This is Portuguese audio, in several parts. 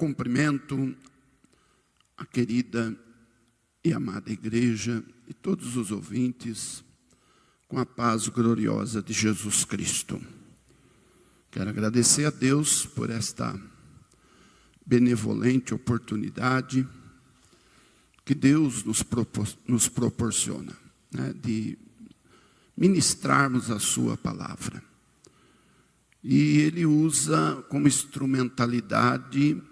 cumprimento a querida e amada igreja e todos os ouvintes com a paz gloriosa de Jesus Cristo. Quero agradecer a Deus por esta benevolente oportunidade que Deus nos proporciona, né, de ministrarmos a sua palavra. E Ele usa como instrumentalidade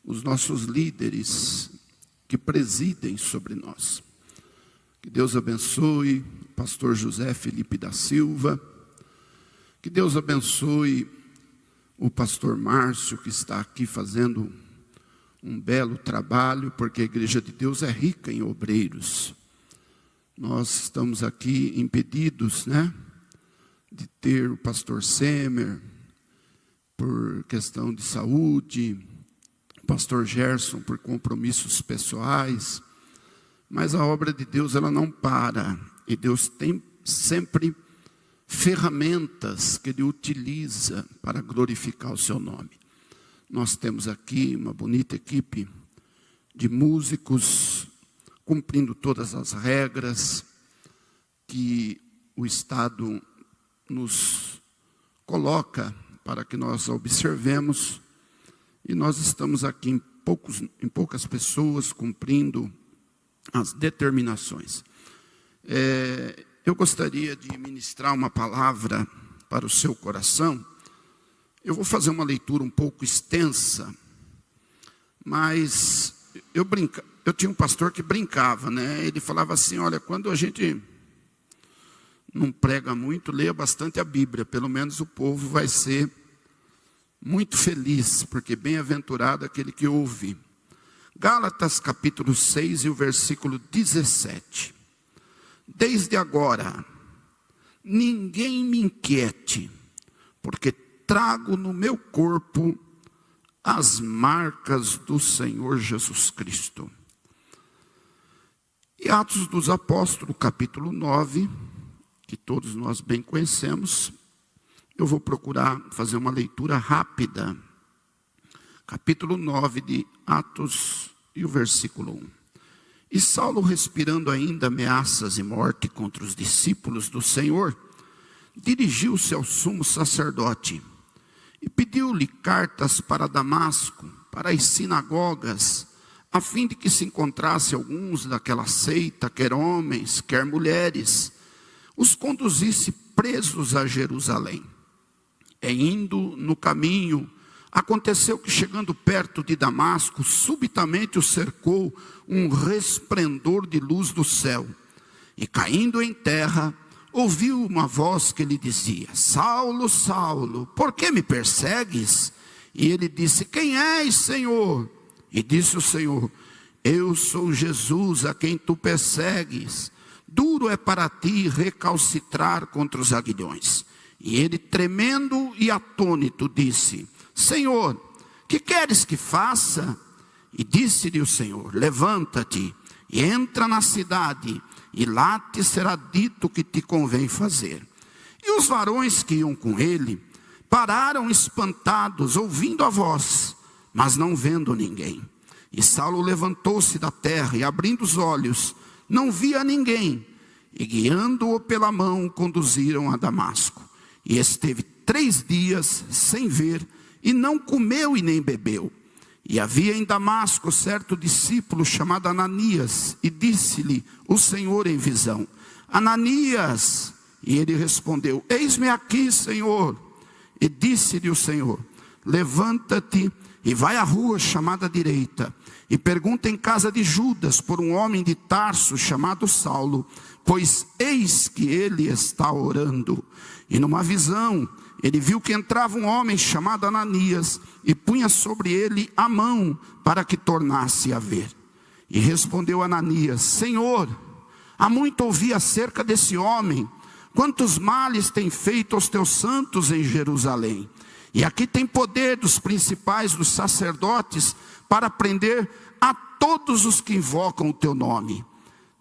os nossos líderes que presidem sobre nós. Que Deus abençoe o pastor José Felipe da Silva, que Deus abençoe o pastor Márcio, que está aqui fazendo um belo trabalho, porque a igreja de Deus é rica em obreiros. Nós estamos aqui impedidos, né, de ter o pastor Semer, por questão de saúde, o pastor Gerson, por compromissos pessoais, mas a obra de Deus, ela não para, e Deus tem sempre ferramentas que Ele utiliza para glorificar o seu nome. Nós temos aqui uma bonita equipe de músicos, cumprindo todas as regras que o Estado nos coloca para que nós observemos, e nós estamos aqui em poucas pessoas cumprindo as determinações. Eu gostaria de ministrar uma palavra para o seu coração. Eu vou fazer uma leitura um pouco extensa, mas eu tinha um pastor que brincava, né? Ele falava assim: olha, quando a gente não prega muito, leia bastante a Bíblia, pelo menos o povo vai ser muito feliz, porque bem-aventurado aquele que ouve. Gálatas capítulo 6 e o versículo 17. Desde agora, ninguém me inquiete, porque trago no meu corpo as marcas do Senhor Jesus Cristo. E Atos dos Apóstolos, capítulo 9, que todos nós bem conhecemos, eu vou procurar fazer uma leitura rápida. Capítulo 9 de Atos e o versículo 1. E Saulo, respirando ainda ameaças e morte contra os discípulos do Senhor, dirigiu-se ao sumo sacerdote e pediu-lhe cartas para Damasco, para as sinagogas, a fim de que se encontrasse alguns daquela seita, quer homens, quer mulheres, os conduzisse presos a Jerusalém. E indo no caminho, aconteceu que, chegando perto de Damasco, subitamente o cercou um resplendor de luz do céu. E caindo em terra, ouviu uma voz que lhe dizia: Saulo, Saulo, por que me persegues? E ele disse: quem és, Senhor? E disse o Senhor: eu sou Jesus a quem tu persegues. Duro é para ti recalcitrar contra os aguilhões. E ele, tremendo e atônito, disse: Senhor, que queres que faça? E disse-lhe o Senhor: levanta-te e entra na cidade, e lá te será dito o que te convém fazer. E os varões que iam com ele pararam espantados, ouvindo a voz, mas não vendo ninguém. E Saulo levantou-se da terra e, abrindo os olhos, não via ninguém. E guiando-o pela mão, conduziram a Damasco. E esteve 3 dias sem ver, e não comeu e nem bebeu. E havia em Damasco certo discípulo chamado Ananias, e disse-lhe o Senhor em visão: Ananias. E ele respondeu: eis-me aqui, Senhor. E disse-lhe o Senhor: levanta-te e vai à rua chamada direita, e pergunta em casa de Judas por um homem de Tarso chamado Saulo, pois eis que ele está orando. E numa visão ele viu que entrava um homem chamado Ananias, e punha sobre ele a mão para que tornasse a ver. E respondeu Ananias: Senhor, há muito ouvi acerca desse homem, quantos males tem feito aos teus santos em Jerusalém. E aqui tem poder dos principais dos sacerdotes para prender a todos os que invocam o teu nome.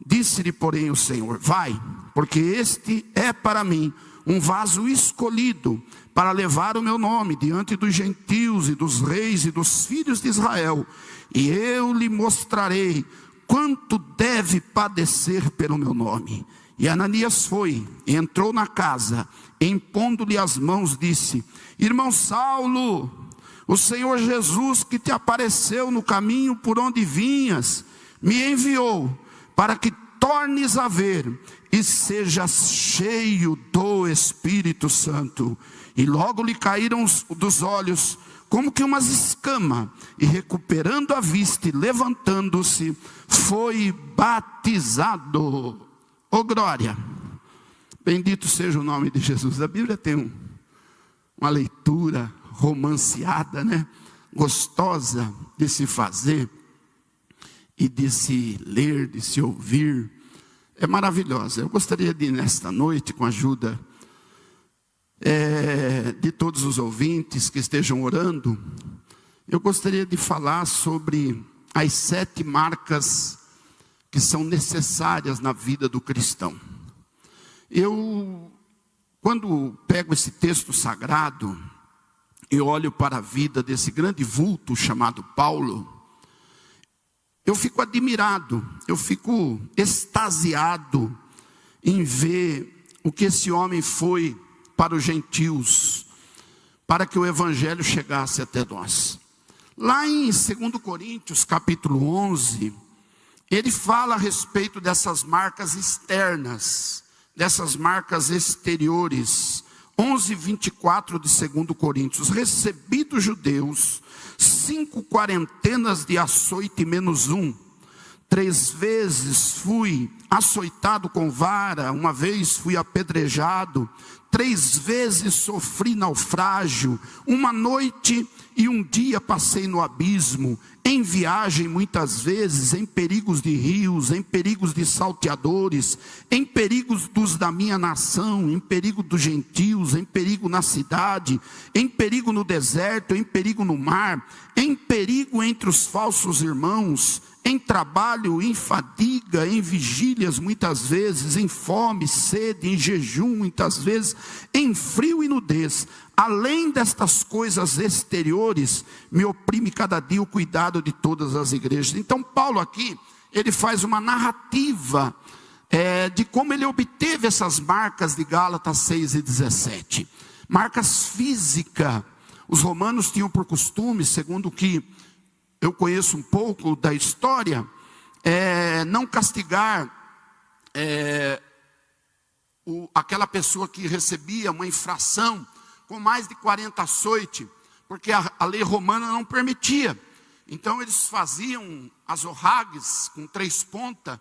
Disse-lhe, porém, o Senhor: vai, porque este é para mim um vaso escolhido para levar o meu nome diante dos gentios e dos reis e dos filhos de Israel, e eu lhe mostrarei quanto deve padecer pelo meu nome. E Ananias foi, e entrou na casa, impondo-lhe as mãos, disse: irmão Saulo, o Senhor Jesus, que te apareceu no caminho por onde vinhas, me enviou para que tornes a ver e sejas cheio do Espírito Santo. E logo lhe caíram dos olhos como que umas escamas, e recuperando a vista e levantando-se, foi batizado. Oh glória, bendito seja o nome de Jesus. A Bíblia tem uma leitura romanceada, né? Gostosa de se fazer e de se ler, de se ouvir. É maravilhosa. Eu gostaria de, nesta noite, com a ajuda de todos os ouvintes que estejam orando, eu gostaria de falar sobre as 7 marcas que são necessárias na vida do cristão. Eu, quando pego esse texto sagrado, eu olho para a vida desse grande vulto chamado Paulo, eu fico admirado, eu fico extasiado em ver o que esse homem foi para os gentios, para que o evangelho chegasse até nós. Lá em 2 Coríntios capítulo 11, ele fala a respeito dessas marcas externas, dessas marcas exteriores. 11:24 de 2 Coríntios: recebi dos judeus 5 quarentenas de açoite menos 1. 3 vezes fui açoitado com vara, 1 vez fui apedrejado, 3 vezes sofri naufrágio, 1 noite e 1 dia passei no abismo, em viagem muitas vezes, em perigos de rios, em perigos de salteadores, em perigos dos da minha nação, em perigo dos gentios, em perigo na cidade, em perigo no deserto, em perigo no mar, em perigo entre os falsos irmãos, em trabalho, em fadiga, em vigílias muitas vezes, em fome, sede, em jejum muitas vezes, em frio e nudez. Além destas coisas exteriores, me oprime cada dia o cuidado de todas as igrejas. Então Paulo aqui, ele faz uma narrativa de como ele obteve essas marcas de Gálatas 6:17. Marcas físicas. Os romanos tinham por costume, segundo o que eu conheço um pouco da história, não castigar aquela pessoa que recebia uma infração com mais de 40 açoites, porque a lei romana não permitia. Então eles faziam as orragues com 3 pontas,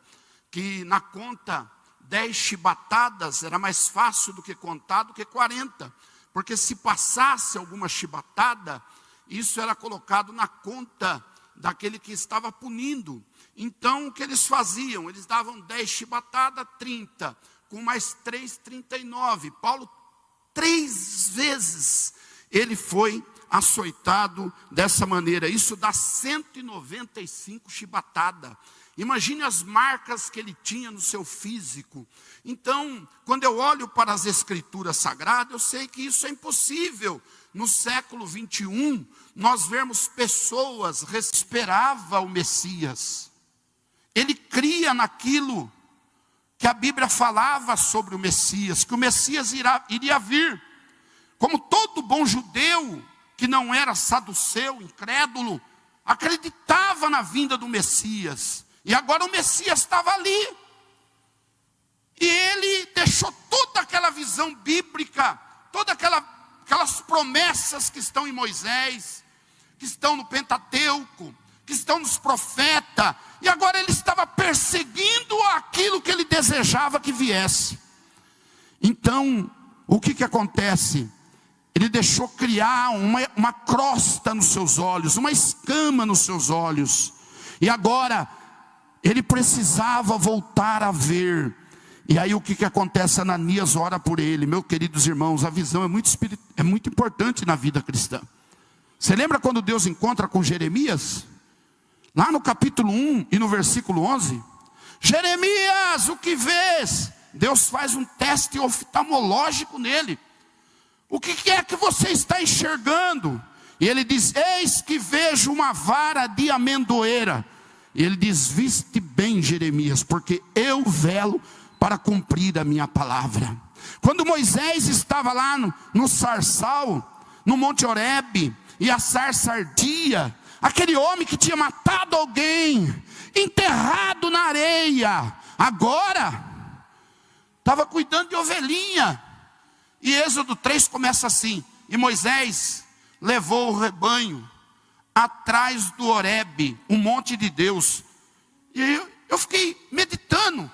que na conta 10 chibatadas era mais fácil do que contar do que 40, porque se passasse alguma chibatada, isso era colocado na conta daquele que estava punindo. Então o que eles faziam? Eles davam 10 chibatadas, 30, com mais 3, 39. Paulo 3 vezes ele foi açoitado dessa maneira. Isso dá 195 chibatadas. Imagine as marcas que ele tinha no seu físico. Então, quando eu olho para as escrituras sagradas, eu sei que isso é impossível. No século 21, nós vemos pessoas que esperavam o Messias. Ele cria naquilo que a Bíblia falava sobre o Messias, que o Messias iria vir. Como todo bom judeu, que não era saduceu, incrédulo, acreditava na vinda do Messias. E agora o Messias estava ali. E ele deixou toda aquela visão bíblica, todas aquelas promessas que estão em Moisés, que estão no Pentateuco, que estão nos profetas, e agora ele estava perseguindo aquilo que ele desejava que viesse. Então, o que acontece? Ele deixou criar uma crosta nos seus olhos, uma escama nos seus olhos, e agora ele precisava voltar a ver. E aí o que acontece? Ananias ora por ele. Meus queridos irmãos, a visão é muito importante na vida cristã. Você lembra quando Deus encontra com Jeremias? Lá no capítulo 1 e no versículo 11, Jeremias, o que vês? Deus faz um teste oftalmológico nele. O que é que você está enxergando? E ele diz: eis que vejo uma vara de amendoeira. E ele diz: viste bem, Jeremias, porque eu velo para cumprir a minha palavra. Quando Moisés estava lá no sarçal, no Monte Horebe, e a sarça ardia, aquele homem que tinha matado alguém, enterrado na areia, agora estava cuidando de ovelhinha. E Êxodo 3 começa assim: e Moisés levou o rebanho atrás do Horebe, um monte de Deus. E eu fiquei meditando,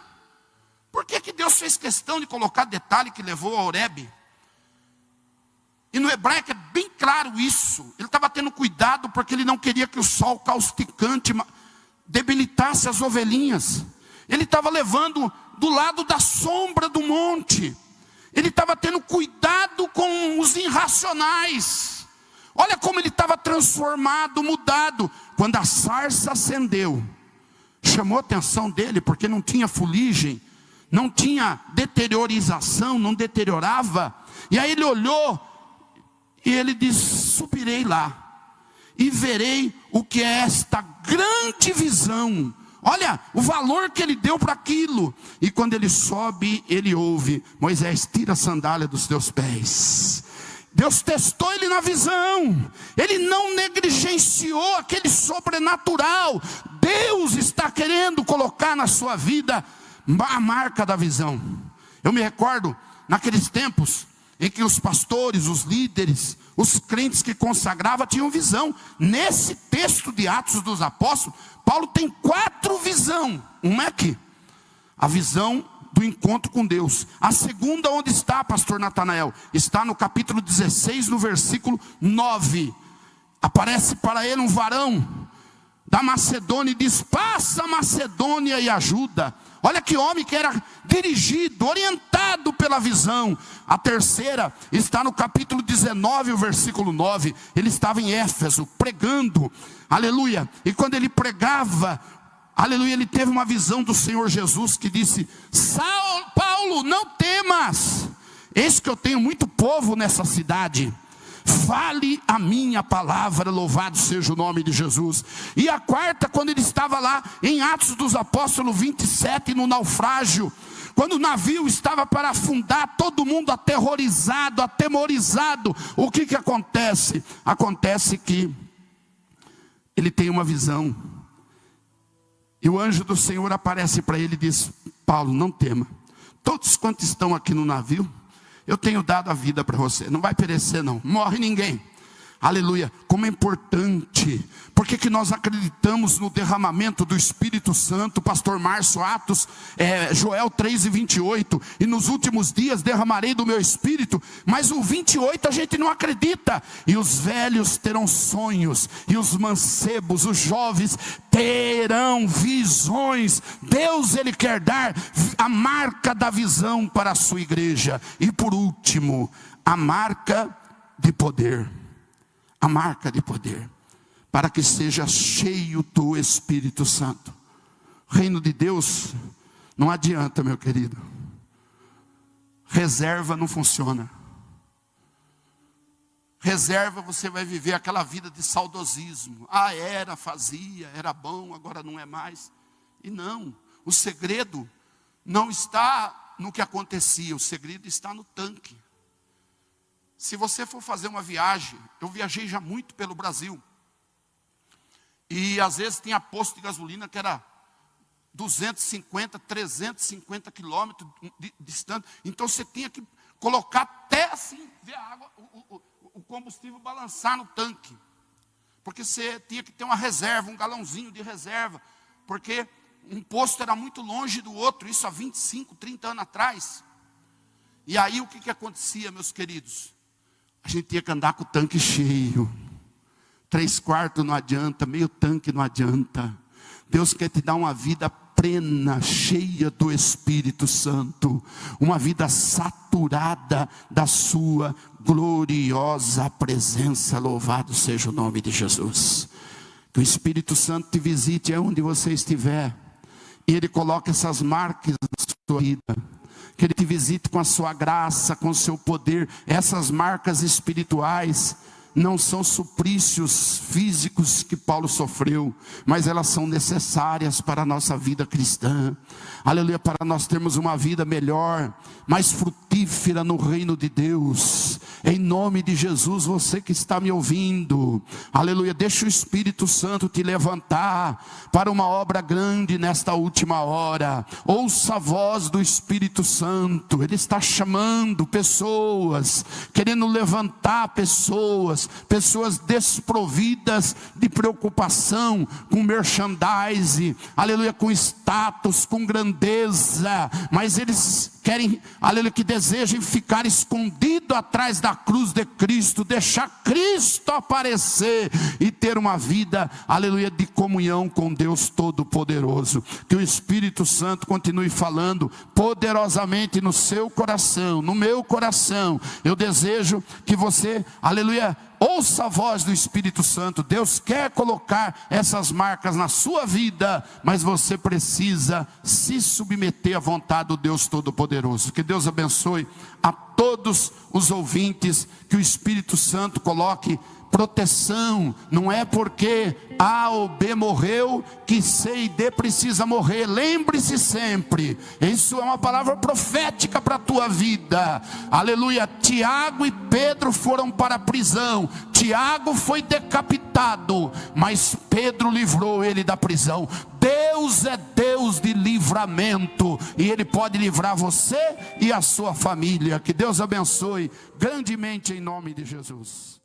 por que Deus fez questão de colocar detalhe que levou a Horebe? E no hebraico é bem claro isso. Ele estava tendo cuidado porque ele não queria que o sol causticante debilitasse as ovelhinhas. Ele estava levando do lado da sombra do monte. Ele estava tendo cuidado com os irracionais. Olha como ele estava transformado, mudado. Quando a sarça acendeu, chamou a atenção dele, porque não tinha fuligem, não tinha deteriorização, não deteriorava. E aí ele olhou e ele disse: subirei lá e verei o que é esta grande visão. Olha o valor que ele deu para aquilo. E quando ele sobe, ele ouve: Moisés, tira a sandália dos teus pés. Deus testou ele na visão. Ele não negligenciou aquele sobrenatural. Deus está querendo colocar na sua vida a marca da visão. Eu me recordo naqueles tempos em que os pastores, os líderes, os crentes que consagravam tinham visão. Nesse texto de Atos dos Apóstolos, Paulo tem 4 visões. Uma é aqui, a visão do encontro com Deus. A segunda, onde está, pastor Natanael? Está no capítulo 16, no versículo 9. Aparece para ele um varão da Macedônia e diz: passa a Macedônia e ajuda. Olha que homem que era dirigido, orientado pela visão. A terceira está no capítulo 19, o versículo 9. Ele estava em Éfeso, pregando, aleluia. E quando ele pregava, aleluia, ele teve uma visão do Senhor Jesus que disse: Paulo, não temas, eis que eu tenho muito povo nessa cidade. Fale a minha palavra, louvado seja o nome de Jesus. E a quarta, quando ele estava lá em Atos dos Apóstolos 27, no naufrágio, quando o navio estava para afundar, todo mundo aterrorizado, atemorizado, o que acontece? Acontece que ele tem uma visão, e o anjo do Senhor aparece para ele e diz: Paulo, não tema, todos quantos estão aqui no navio, eu tenho dado a vida para você, não vai perecer não, morre ninguém. Aleluia, como é importante. Por que nós acreditamos no derramamento do Espírito Santo? Pastor Márcio, Atos, Joel 3:28, e nos últimos dias derramarei do meu Espírito. Mas o 28 a gente não acredita. E os velhos terão sonhos, e os mancebos, os jovens terão visões. Deus, Ele quer dar a marca da visão para a sua igreja. E por último, a marca de poder. A marca de poder, para que seja cheio do Espírito Santo. O reino de Deus não adianta, meu querido. Reserva não funciona. Reserva, você vai viver aquela vida de saudosismo. Fazia, era bom, agora não é mais. E não, o segredo não está no que acontecia, o segredo está no tanque. Se você for fazer uma viagem, eu viajei já muito pelo Brasil, e às vezes tinha posto de gasolina que era 250, 350 quilômetros distante, então você tinha que colocar até assim, ver a água, o combustível balançar no tanque, porque você tinha que ter uma reserva, um galãozinho de reserva, porque um posto era muito longe do outro, isso há 25, 30 anos atrás. E aí o que acontecia, meus queridos? A gente tinha que andar com o tanque cheio. 3/4 não adianta, meio tanque não adianta. Deus quer te dar uma vida plena, cheia do Espírito Santo. Uma vida saturada da sua gloriosa presença. Louvado seja o nome de Jesus. Que o Espírito Santo te visite onde você estiver. e Ele coloca essas marcas na sua vida. Que Ele te visite com a sua graça, com o seu poder. Essas marcas espirituais não são suplícios físicos que Paulo sofreu, mas elas são necessárias para a nossa vida cristã. Aleluia, para nós termos uma vida melhor, mais frutífera no reino de Deus. Em nome de Jesus, você que está me ouvindo, aleluia, deixa o Espírito Santo te levantar para uma obra grande nesta última hora. Ouça a voz do Espírito Santo. Ele está chamando pessoas, querendo levantar pessoas desprovidas de preocupação com merchandising, aleluia, com status, com grandeza, mas eles querem, aleluia, que desejem ficar escondido atrás da cruz de Cristo, deixar Cristo aparecer e ter uma vida, aleluia, de comunhão com Deus Todo-Poderoso. Que o Espírito Santo continue falando poderosamente no seu coração, no meu coração. Eu desejo que você, aleluia, ouça a voz do Espírito Santo. Deus quer colocar essas marcas na sua vida, mas você precisa se submeter à vontade do Deus Todo-Poderoso. Que Deus abençoe a todos os ouvintes, que o Espírito Santo coloque proteção. Não é porque A ou B morreu que C e D precisa morrer. Lembre-se sempre, isso é uma palavra profética para a tua vida. Aleluia. Tiago e Pedro foram para a prisão. Tiago foi decapitado, mas Pedro livrou ele da prisão. Deus é Deus de livramento, e Ele pode livrar você e a sua família. Que Deus abençoe grandemente em nome de Jesus.